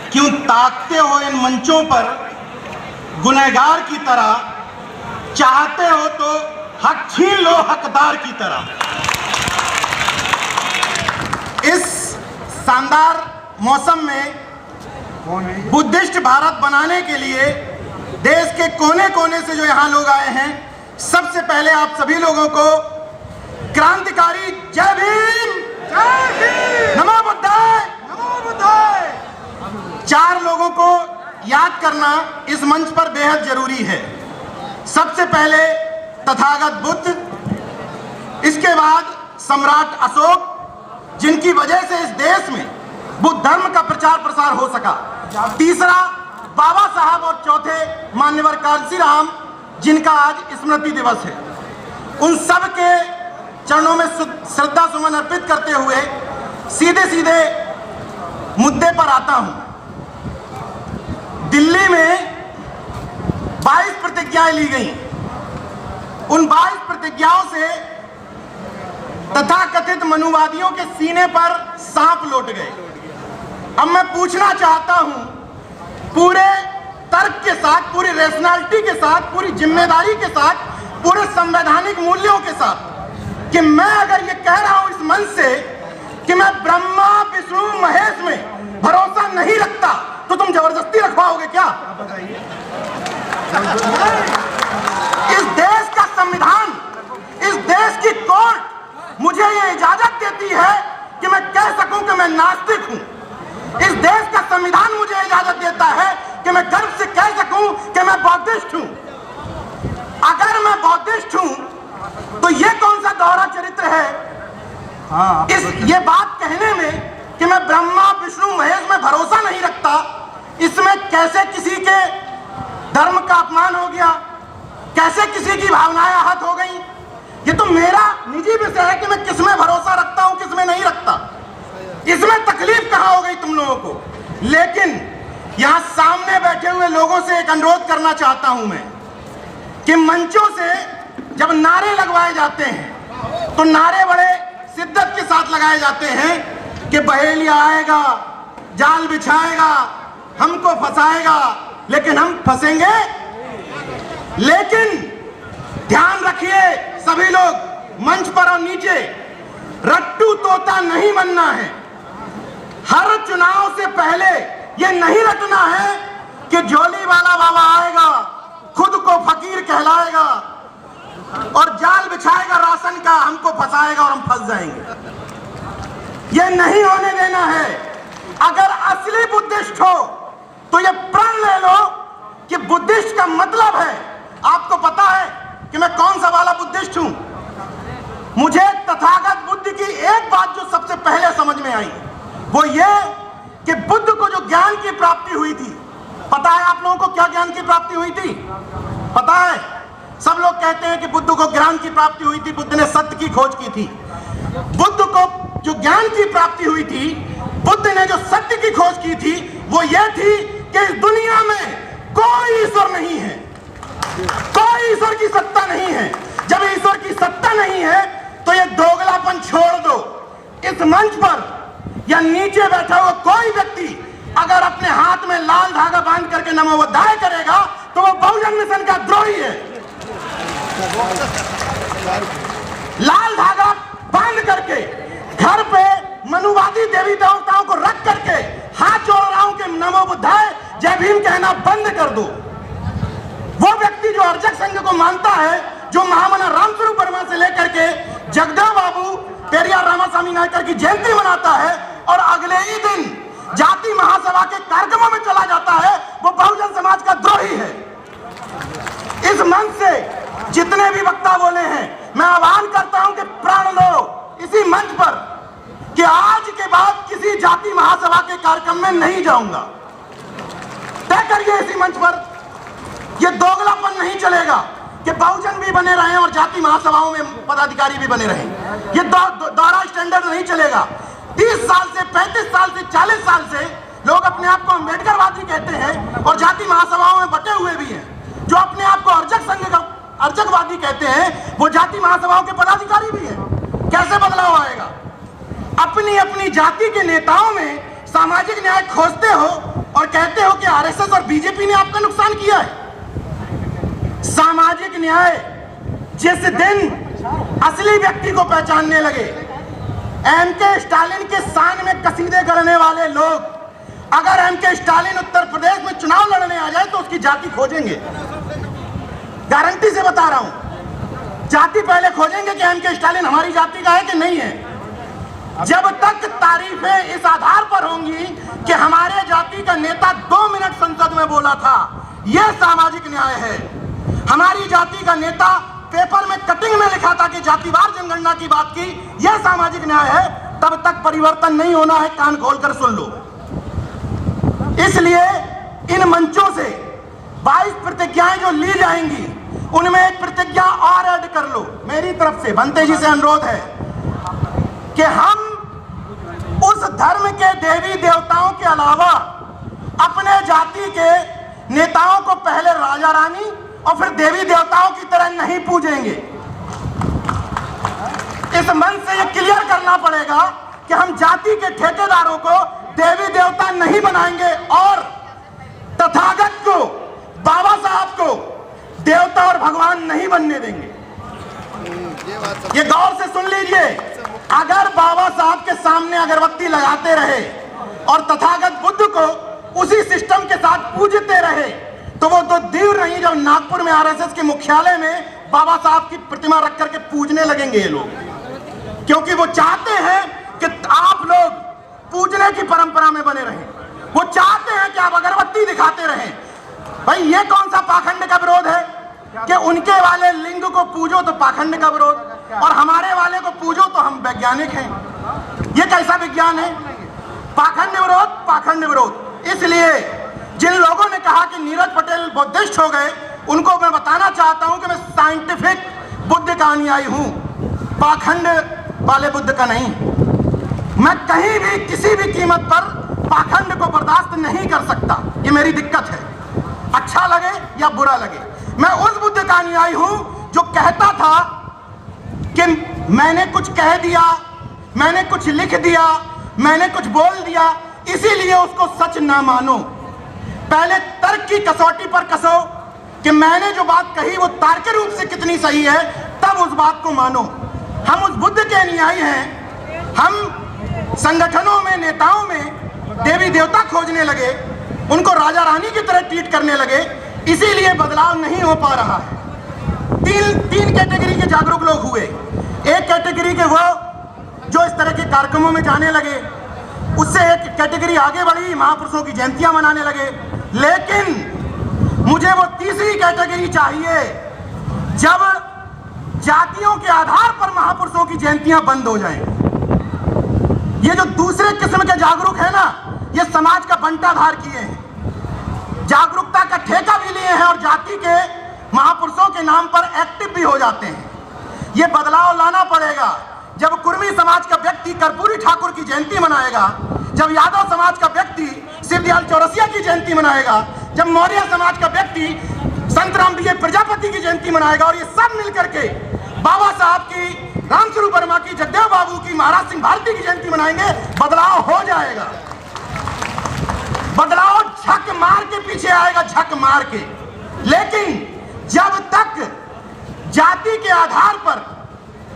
क्यों ताकते हो इन मंचों पर गुनहगार की तरह, चाहते हो तो हक छीन लो हकदार की तरह। इस शानदार मौसम में बुद्धिस्ट भारत बनाने के लिए देश के कोने कोने से जो यहाँ लोग आए हैं, सबसे पहले आप सभी लोगों को क्रांतिकारी जय भीम, नमो बुद्धाय, नमो बुद्धाय। 4 लोगों को याद करना इस मंच पर बेहद जरूरी है। सबसे पहले तथागत बुद्ध, इसके बाद सम्राट अशोक, जिनकी वजह से इस देश में बुद्ध धर्म का प्रचार प्रसार हो सका। तीसरा बाबा साहब और चौथे मान्यवर कांशीराम, जिनका आज स्मृति दिवस है। उन सब के चरणों में श्रद्धा सुमन अर्पित करते हुए सीधे मुद्दे पर आता हूं। दिल्ली में 22 प्रतिज्ञाएं ली गई। उन 22 प्रतिज्ञाओं से तथाकथित मनुवादियों के सीने पर सांप लौट गए। अब मैं पूछना चाहता हूं, पूरे तर्क के साथ, पूरी रैशनैलिटी के साथ, पूरी जिम्मेदारी के साथ, पूरे संवैधानिक मूल्यों के साथ, कि मैं अगर ये कह रहा हूं इस मंच से कि मैं ब्रह्मा विष्णु महेश में भरोसा नहीं रखता, तो तुम जबरदस्ती रखवाओगे क्या? इस देश का संविधान, इस देश की कोर्ट मुझे ये इजाजत देती है कि मैं कह सकूं कि मैं नास्तिक हूं। इस देश का संविधान मुझे इजाजत देता है कि मैं गर्व से कह सकूं कि मैं बौद्धिस्ट हूं। अगर मैं बौद्धिस्ट हूं तो ये कौन सा दोहरा चरित्र है? ये बात कहने में कि मैं ब्रह्मा विष्णु महेश में भरोसा नहीं रखता, इसमें कैसे किसी के धर्म का अपमान हो गया, कैसे किसी की भावनाएं आहत हो गई? ये तो मेरा निजी विषय है कि मैं किसमें भरोसा रखता हूं, किसमें नहीं रखता। इसमें तकलीफ कहां हो गई तुम लोगों को? लेकिन यहां सामने बैठे हुए लोगों से एक अनुरोध करना चाहता हूं मैं कि मंचों से जब नारे लगवाए जाते हैं तो नारे बड़े शिद्दत के साथ लगाए जाते हैं कि बहेलिया आएगा, जाल बिछाएगा, हमको फंसाएगा, लेकिन हम फंसेंगे। लेकिन ध्यान रखिए सभी लोग, मंच पर और नीचे, रट्टू तोता नहीं बनना है। हर चुनाव से पहले ये नहीं रटना है कि झोली वाला बाबा आएगा, खुद को फकीर कहलाएगा और जाल बिछाएगा राशन का, हमको फंसाएगा और हम फंस जाएंगे। ये नहीं होने देना है। अगर असली बुद्धिस्ट हो तो ये प्रण ले लो कि बुद्धिस्ट का मतलब है, आपको पता है कि मैं कौन सा वाला बुद्धिस्ट हूं? मुझे तथागत बुद्ध की एक बात जो सबसे पहले समझ में आई, वो ये कि बुद्ध को जो ज्ञान की प्राप्ति हुई थी, पता है आप लोगों को क्या ज्ञान की प्राप्ति हुई थी? पता है? सब लोग कहते हैं कि बुद्ध को ज्ञान की प्राप्ति हुई थी, बुद्ध ने सत्य की खोज की थी। बुद्ध को जो ज्ञान की प्राप्ति हुई थी, बुद्ध ने जो सत्य की खोज की थी, वो ये थी कि इस दुनिया में कोई ईश्वर नहीं है, कोई ईश्वर की सत्ता नहीं है। जब ईश्वर की सत्ता नहीं है तो ये दोगलापन छोड़ दो। इस मंच पर या नीचे बैठा हुआ कोई व्यक्ति अगर अपने हाथ में लाल धागा बांध करके नमो बुद्धाय करेगा तो वो बहुजन मिशन का द्रोही है। लाल धागा बांध करके घर पे मनुवादी देवी देवताओं को रख करके हाथ जोड़ रहा हूं कि नमो बुद्धाय जय भीम कहना बंद कर दो। वो व्यक्ति जो अर्जक संघ को मानता है, जो महामना रामस्वरूप वर्मा से लेकर के जगदेव बाबू पेरियार रामास्वामी नायकर की जयंती मनाता है और अगले ही दिन जाति महासभा के कार्यक्रमों में चला जाता है, वो बहुजन समाज का द्रोही है। इस मंच से जितने भी वक्ता बोले हैं, मैं आह्वान करता हूं कि प्रण लो इसी मंच पर कि आज के बाद किसी जाति महासभा के कार्यक्रम में नहीं जाऊंगा। तय करिए इसी मंच पर। यह दोगलापन नहीं चलेगा कि बहुजन भी बने रहे और जाति महासभाओं में पदाधिकारी भी बने रहे। ये दोहरा स्टैंडर्ड नहीं चलेगा। 30 साल से, 35 साल से, 40 साल से लोग अपने आप को अम्बेडकरवादी कहते हैं और जाति महासभाओं में बटे हुए भी हैं। जो अपने आप को अर्जक संघ का अर्जकवादी कहते हैं, वो जाति महासभाओं के पदाधिकारी भी हैं। कैसे बदलाव आएगा? अपनी अपनी जाति के नेताओं में सामाजिक न्याय खोजते हो और कहते हो कि आरएसएस और बीजेपी ने आपका नुकसान किया है। सामाजिक न्याय जिस दिन असली व्यक्ति को पहचानने लगे, एमके स्टालिन के शान में कसीदे गढ़ने वाले लोग अगर एमके स्टालिन उत्तर प्रदेश में चुनाव लड़ने आ जाए तो उसकी जाति खोजेंगे। गारंटी से बता रहा हूं, जाति पहले खोजेंगे कि एमके स्टालिन हमारी जाति का है कि नहीं है। जब तक तारीफें इस आधार पर होंगी कि हमारे जाति का नेता 2 मिनट संसद में बोला था, यह सामाजिक न्याय है। हमारी जाति का नेता पेपर में कटिंग में लिखा था कि जातिवार जनगणना की बात की, यह सामाजिक न्याय है, तब तक परिवर्तन नहीं होना है। कान खोलकर सुन लो। इसलिए इन मंचों से 22 प्रतिज्ञाएं जो ली जाएंगी, उनमें एक प्रतिज्ञा और ऐड कर लो। मेरी तरफ से बंते जी से अनुरोध है कि हम उस धर्म के देवी देवताओं के अलावा अपने जाति के नेताओं को पहले राजा रानी और फिर देवी देवताओं की तरह नहीं पूजेंगे। इस मंच से यह क्लियर करना पड़ेगा कि हम जाति के ठेकेदारों को देवी देवता नहीं बनाएंगे और तथागत को, बाबा साहब को देवता और भगवान नहीं बनने देंगे। ये गौर से सुन लीजिए, अगर बाबा साहब के सामने अगरबत्ती लगाते रहे और तथागत बुद्ध को उसी सिस्टम के साथ पूजते रहे तो वो तो देव नहीं, जब नागपुर में आरएसएस के मुख्यालय में बाबा साहब की प्रतिमा रख करके पूजने लगेंगे ये लोग, क्योंकि वो चाहते हैं कि आप लोग पूजने की परंपरा में बने रहें। वो चाहते हैं कि आप अगरबत्ती दिखाते रहें। भाई ये कौन सा पाखंड का विरोध है कि उनके वाले लिंग को पूजो तो पाखंड का विरोध और हमारे वाले को पूजो तो हम वैज्ञानिक हैं। ये कैसा विज्ञान है? पाखंड विरोध, पाखंड विरोध। इसलिए जिन लोगों ने कहा कि नीरज पटेल बुद्धिस्ट हो गए, उनको मैं बताना चाहता हूं कि मैं साइंटिफिक बुद्ध का अनुयायी हूं, पाखंड वाले बुद्ध का नहीं। मैं कहीं भी किसी भी कीमत पर पाखंड को बर्दाश्त नहीं कर सकता। ये मेरी दिक्कत है, अच्छा लगे या बुरा लगे। मैं उस बुद्ध का अनुयायी हूं जो कहता था कि मैंने कुछ कह दिया, मैंने कुछ लिख दिया, मैंने कुछ बोल दिया, इसीलिए उसको सच ना मानो। पहले तर्क की कसौटी पर कसो कि मैंने जो बात कही वो तार्किक रूप से कितनी सही है, तब उस बात को मानो। हम उस बुद्ध के अनुयायी हैं। हम संगठनों में, नेताओं में देवी देवता खोजने लगे, उनको राजा रानी की तरह ट्रीट करने लगे, इसीलिए बदलाव नहीं हो पा रहा है। तीन कैटेगरी के जागरूक लोग हुए। एक कैटेगरी के वो जो इस तरह के कार्यक्रमों में जाने लगे, उससे एक कैटेगरी आगे बढ़ी, महापुरुषों की जयंतियां मनाने लगे। लेकिन मुझे वो तीसरी कैटेगरी चाहिए जब जातियों के आधार पर महापुरुषों की जयंतियां बंद हो जाएं। ये जो दूसरे किस्म के जागरूक है ना, ये समाज का बंटाधार किए हैं, जागरूकता का ठेका भी लिए हैं और जाति के महापुरुषों के नाम पर एक्टिव भी हो जाते हैं। ये बदलाव लाना पड़ेगा। जब कुर्मी समाज का व्यक्ति कर्पूरी ठाकुर की जयंती मनाएगा, जब यादव समाज का व्यक्ति शिवदयाल चौरसिया की जयंती मनाएगा, जब मौर्य समाज का व्यक्ति संत रामविजय प्रजापति की जयंती मनाएगा और ये सब मिलकर के बाबा साहब की, रामस्वरूप वर्मा की, जगदेव बाबू की, महाराज सिंह भारती की जयंती मनाएंगे, बदलाव हो जाएगा। बदलाव झक मार के पीछे आएगा, झक मार के। लेकिन जब तक जाति के आधार पर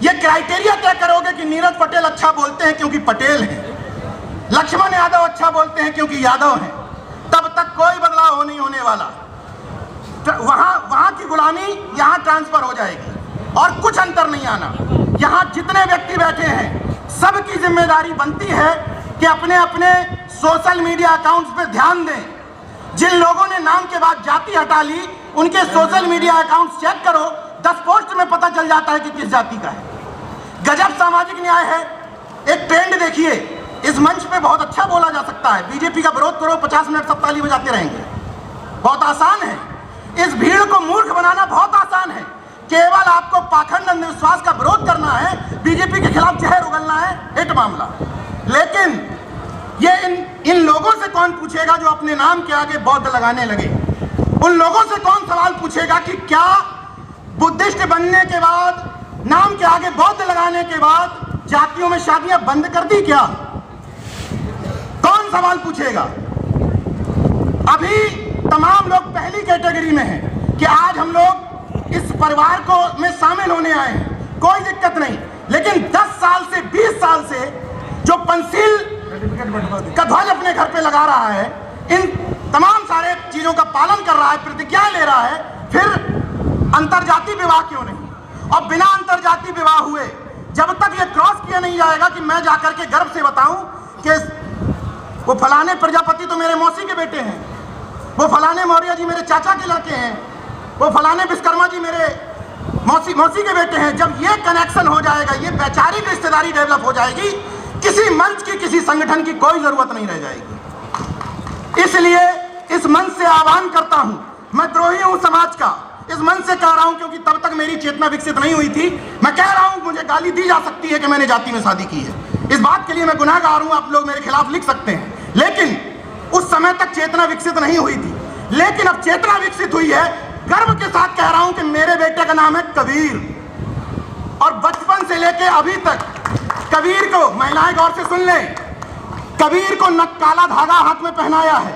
यह क्राइटेरिया तय करोगे कि नीरज पटेल अच्छा बोलते हैं क्योंकि पटेल हैं, लक्ष्मण यादव अच्छा बोलते हैं क्योंकि यादव हैं, तब तक कोई बदलाव हो नहीं होने वाला। वहां की गुलामी यहां ट्रांसफर हो जाएगी और कुछ अंतर नहीं आना। यहां जितने व्यक्ति बैठे हैं, सबकी जिम्मेदारी बनती है कि अपने अपने सोशल मीडिया अकाउंट्स पे ध्यान दें। जिन लोगों ने नाम के बाद जाति हटा ली, उनके सोशल मीडिया अकाउंट्स चेक करो, 10 पोस्ट में पता चल जाता है कि किस जाति का है। गजब सामाजिक न्याय है। एक ट्रेंड देखिए, इस मंच पे बहुत अच्छा बोला जा सकता है, बीजेपी का विरोध करो, 50 मिनट सब ताली बजाते रहेंगे, बहुत आसान है। इस भीड़ को मूर्ख बनाना बहुत आसान है। केवल आपको पाखंड अंधविश्वास का विरोध करना है, बीजेपी के खिलाफ जहर उगलना है, हिट मामला। लेकिन ये इन लोगों से कौन पूछेगा जो अपने नाम के आगे बौद्ध लगाने लगे? उन लोगों से कौन सवाल पूछेगा कि क्या बुद्धिस्ट बनने के बाद, नाम के आगे बौद्ध लगाने के बाद जातियों में शादियां बंद कर दी क्या? कौन सवाल पूछेगा? अभी तमाम लोग पहली कैटेगरी में हैं कि आज हम लोग इस परिवार को में शामिल होने आए हैं, कोई दिक्कत नहीं। लेकिन 10 साल से 20 साल से जो पंसील का ध्वज अपने घर पे लगा रहा है, इन तमाम सारे चीजों का पालन कर रहा है, प्रतिज्ञा ले रहा है, फिर अंतरजातीय विवाह क्यों नहीं? और बिना अंतरजातीय विवाह हुए जब तक ये क्रॉस किया नहीं जाएगा कि मैं जाकर के गर्व से बताऊं कि वो फलाने प्रजापति तो मेरे मौसी के बेटे हैं, वो फलाने मौर्य जी मेरे चाचा के लड़के हैं, वो फलाने विश्वकर्मा जी मेरे मौसी के बेटे हैं, जब ये कनेक्शन हो जाएगा, ये वैचारिक रिश्तेदारी डेवलप हो जाएगी, किसी मंच की, किसी संगठन की कोई जरूरत नहीं रह जाएगी। इसलिए इस मंच से आह्वान करता हूं, मैं द्रोही हूं समाज का, इस मंच से कह रहा हूं क्योंकि तब तक मेरी चेतना विकसित नहीं हुई थी। मैं कह रहा हूं मुझे गाली दी जा सकती है कि मैंने जाति में शादी की है, इस बात के लिए मैं गुनाहगार हूं, आप लोग मेरे खिलाफ लिख सकते हैं, लेकिन उस समय तक चेतना विकसित नहीं हुई थी। लेकिन अब चेतना विकसित हुई है, गर्व के साथ कह रहा हूं कि मेरे बेटे का नाम है कबीर, और बचपन से लेके अभी तक कबीर को, महिलाएं गौर से सुन लें, कबीर को न काला धागा हाथ में पहनाया है,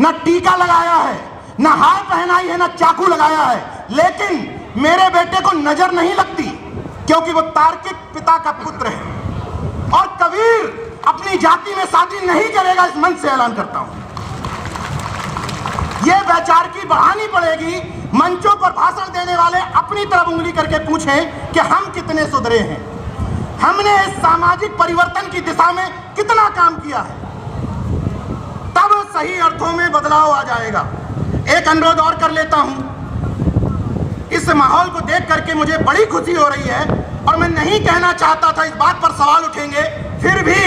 न टीका लगाया है, न हार पहनाई है, न चाकू लगाया है, लेकिन मेरे बेटे को नजर नहीं लगती क्योंकि वो तार्किक पिता का पुत्र है। और कबीर अपनी जाति में शादी नहीं करेगा, इस मंच से ऐलान करता हूं। ये वैचारिकी बढ़ानी पड़ेगी। मंचों पर भाषण देने वाले अपनी तरफ उंगली करके पूछें कि हम कितने सुधरे हैं, हमने इस सामाजिक परिवर्तन की दिशा में कितना काम किया है, तब सही अर्थों में बदलाव आ जाएगा। एक अनुरोध और कर लेता हूं, इस माहौल को देख करके मुझे बड़ी खुशी हो रही है, और मैं नहीं कहना चाहता था, इस बात पर सवाल उठेंगे, फिर भी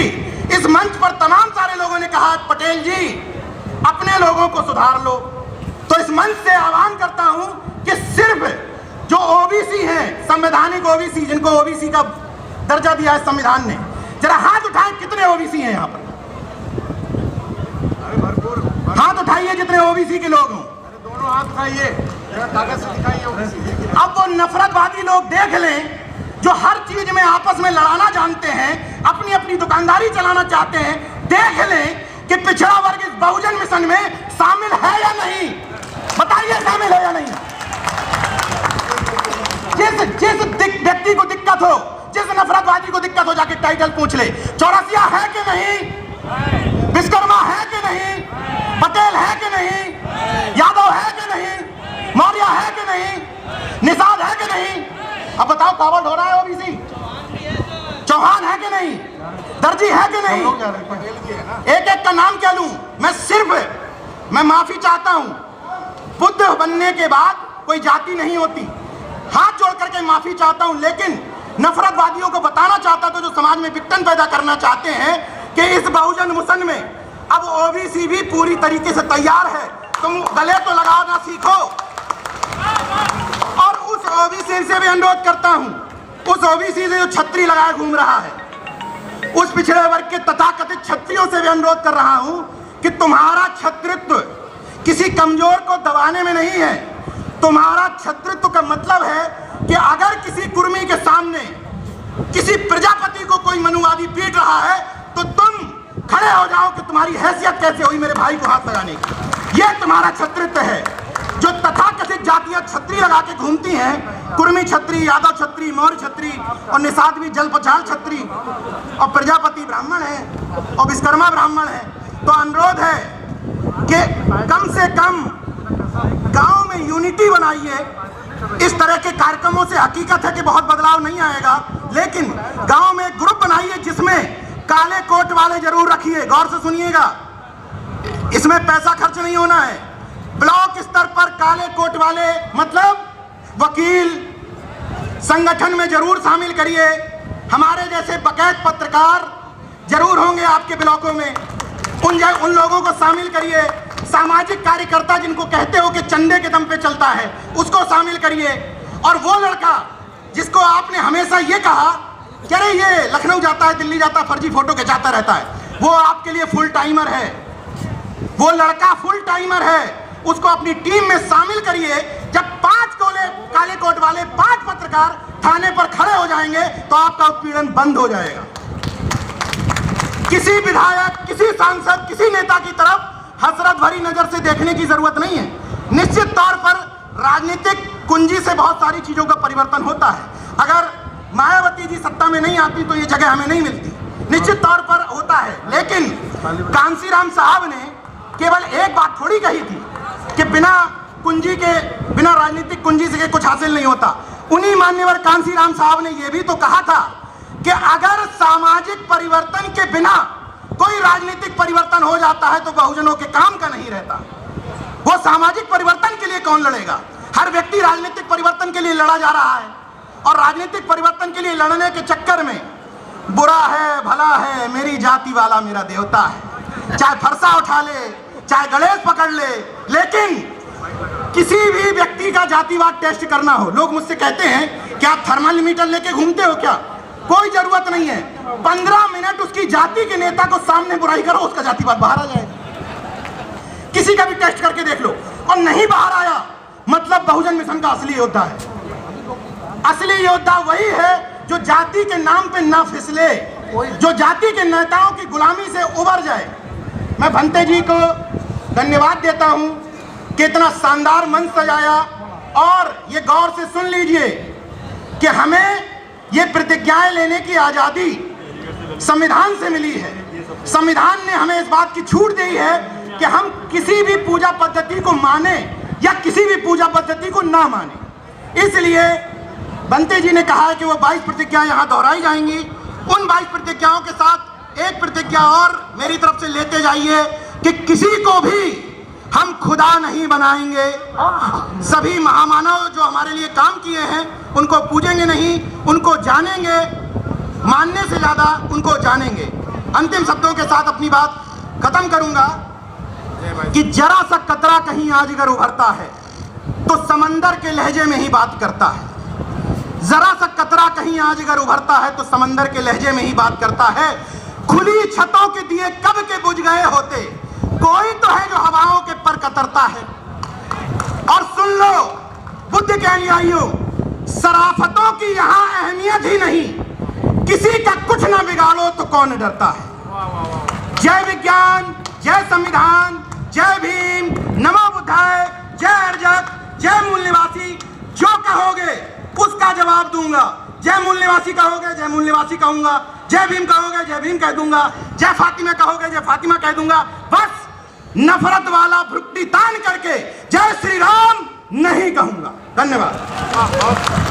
इस मंच पर तमाम सारे लोगों ने कहा पटेल जी अपने लोगों को सुधार लो, तो इस मंच से आह्वान करता हूं कि सिर्फ जो ओबीसी हैं, संवैधानिक ओबीसी, जिनको ओबीसी का दर्जा दिया है संविधान ने, जरा हाथ उठाएं कितने ओबीसी हैं यहाँ पर, हाथ उठाइए जितने ओबीसी के लोग हों, दोनों हाथ उठाइए, कागज से दिखाइए। अब वो नफरतवादी लोग देख लें जो हर चीज में आपस में लड़ाना जानते हैं, अपनी अपनी दुकानदारी चलाना चाहते हैं, देख लें कि पिछड़ा वर्ग इस बहुजन मिशन में शामिल है या नहीं, बताइए शामिल है या नहीं। जिस व्यक्ति को दिक्कत हो, जिस नफरतवादी को दिक्कत हो, जाके टाइटल पूछ ले, चौरसिया है कि नहीं, विश्वकर्मा है कि नहीं, पटेल है कि नहीं, यादव है कि नहीं, मौर्य है कि नहीं, निषाद है कि नहीं, अब बताओ कावड़ हो रहा है ओबीसी, चौहान है कि नहीं, दर्जी है कि नहीं, एक एक का नाम क्या लूं मैं माफी चाहता हूं, बुद्ध बनने के बाद कोई जाति नहीं होती, हाथ जोड़ करके माफी चाहता हूं, लेकिन नफरतवादियों को बताना चाहता था जो समाज में विघटन पैदा करना चाहते हैं कि इस बहुजन मिशन में अब ओबीसी भी पूरी तरीके से तैयार है, तुम गले तो लगाना सीखो। और उस ओबीसी से भी अनुरोध करता हूं, उस ओबीसी से जो छतरी लगाए घूम रहा है, उस पिछड़े वर्ग के तथाकथित छत्रियों से भी अनुरोध कर रहा हूं कि तुम्हारा छत्रित्व किसी कमजोर को दबाने में नहीं है, तुम्हारा छत्रित्व का मतलब है कि अगर किसी कुर्मी के सामने किसी प्रजापति को कोई मनुवादी पीट रहा है तो तुम खड़े हो जाओ कि तुम्हारी हैसियत कैसे हुई मेरे भाई को हाथ लगाने की। यह तुम्हारा छत्रित्व है। जो तथाकथित जातियां छत्री लगा के घूमती हैं, कुर्मी छत्री, यादव छत्री, मौर्य छत्री और निषाद भी जल पछाड़ छत्री, और प्रजापति ब्राह्मण है और विश्वकर्मा ब्राह्मण है, तो अनुरोध है कि कम से कम गांव में यूनिटी बनाइए। इस तरह के कार्यक्रमों से हकीकत है कि बहुत बदलाव नहीं आएगा, लेकिन गांव में एक ग्रुप बनाइए जिसमें काले कोट वाले जरूर रखिए, गौर से सुनिएगा, इसमें पैसा खर्च नहीं होना है। ब्लॉक स्तर पर काले कोट वाले मतलब वकील संगठन में जरूर शामिल करिए, हमारे जैसे बकैत पत्रकार जरूर होंगे आपके ब्लॉकों में, उन लोगों को शामिल करिए। सामाजिक कार्यकर्ता जिनको कहते हो कि चंदे के दम पे चलता है, उसको शामिल करिए। और वो लड़का जिसको आपने हमेशा ये कहा कि अरे ये लखनऊ जाता है, दिल्ली जाता है, फर्जी फोटो खिंचाता रहता है, वो आपके लिए फुल टाइमर है, वो लड़का फुल टाइमर है। उसको अपनी टीम में शामिल करिए। जब 5 काले कोट वाले 5 पत्रकार थाने पर खड़े हो जाएंगे तो आपका उत्पीड़न बंद हो जाएगा। किसी विधायक, किसी सांसद, किसी नेता की तरफ हसरत भरी नजर से देखने की जरूरत नहीं है। निश्चित तौर पर राजनीतिक कुंजी से बहुत सारी चीजों का परिवर्तन होता है। अगर मायावती जी सत्ता में नहीं आती तो ये जगह हमें नहीं मिलती, निश्चित तौर पर होता है। लेकिन कांसीराम साहब ने केवल एक बात थोड़ी कही थी कि बिना कुंजी के, बिना राजनीतिक कुंजी से कुछ हासिल नहीं होता। उन्हीं मान्यवर कांसीराम साहब ने यह भी तो कहा था कि अगर सामाजिक परिवर्तन के बिना कोई राजनीतिक परिवर्तन हो जाता है तो बहुजनों के काम का नहीं रहता। वो सामाजिक परिवर्तन के लिए कौन लड़ेगा? हर व्यक्ति राजनीतिक परिवर्तन के लिए लड़ा जा रहा है और राजनीतिक परिवर्तन के लिए लड़ने के चक्कर में बुरा है, भला है, मेरी जाति वाला मेरा देवता है, चाहे फरसा उठा ले, चाहे गणेश पकड़ ले, लेकिन किसी भी व्यक्ति का जातिवाद टेस्ट करना हो, लोग मुझसे कहते हैं कि आप थर्मामीटर लेके घूमते हो क्या? कोई जरूरत नहीं है। 15 मिनट उसकी जाति के नेता को सामने बुराई करो, उसका जातिवाद बाहर आ जाएगा। किसी का भी टेस्ट करके देख लो, और नहीं बाहर आया मतलब बहुजन मिशन का असली योद्धा है। असली योद्धा वही है जो जाति के नाम पे ना फिसले, जो जाति के नेताओं की गुलामी से उबर जाए। मैं भंते जी को धन्यवाद देता हूं कि इतना शानदार मंच सजाया, और ये गौर से सुन लीजिए कि हमें ये प्रतिज्ञाएं लेने की आजादी संविधान से मिली है। संविधान ने हमें इस बात की छूट दी है कि हम किसी भी पूजा पद्धति को माने या किसी भी पूजा पद्धति को ना माने। इसलिए बंते जी ने कहा है कि वो 22 प्रतिज्ञाएं यहाँ दोहराई जाएंगी। उन 22 प्रतिज्ञाओं के साथ एक प्रतिज्ञा और मेरी तरफ से लेते जाइए कि किसी को भी हम खुदा नहीं बनाएंगे। सभी महामानव जो हमारे लिए काम किए हैं उनको पूजेंगे नहीं, उनको जानेंगे, मानने से ज्यादा उनको जानेंगे। अंतिम शब्दों के साथ अपनी बात खत्म करूंगा कि जरा सा कतरा कहीं अजगर उभरता है तो समंदर के लहजे में ही बात करता है। जरा सा कतरा कहीं अजगर उभरता है तो समंदर के लहजे में ही बात करता है। खुली छतों के दिए कब के बुझ गए होते, कोई तो है जो हवाओं के पर कतरता है। और सुन लो बुद्ध के अनुयायियों, सराफतों की यहाँ अहमियत ही नहीं, किसी का कुछ ना बिगाड़ो तो कौन डरता है। जय विज्ञान, जय संविधान, जय भीम, नमो बुद्धाय, जय अर्जक, जय मूल निवासी। जो कहोगे उसका जवाब दूंगा। जय मूल निवासी कहोगे, जय मूल निवासी कहूंगा। जय भीम कहोगे, जय भीम कह दूंगा। जय फातिमा कहोगे, जय फातिमा कह दूंगा। बस नफरत वाला भ्रुकुटी तान करके जय श्री राम नहीं कहूंगा। धन्यवाद।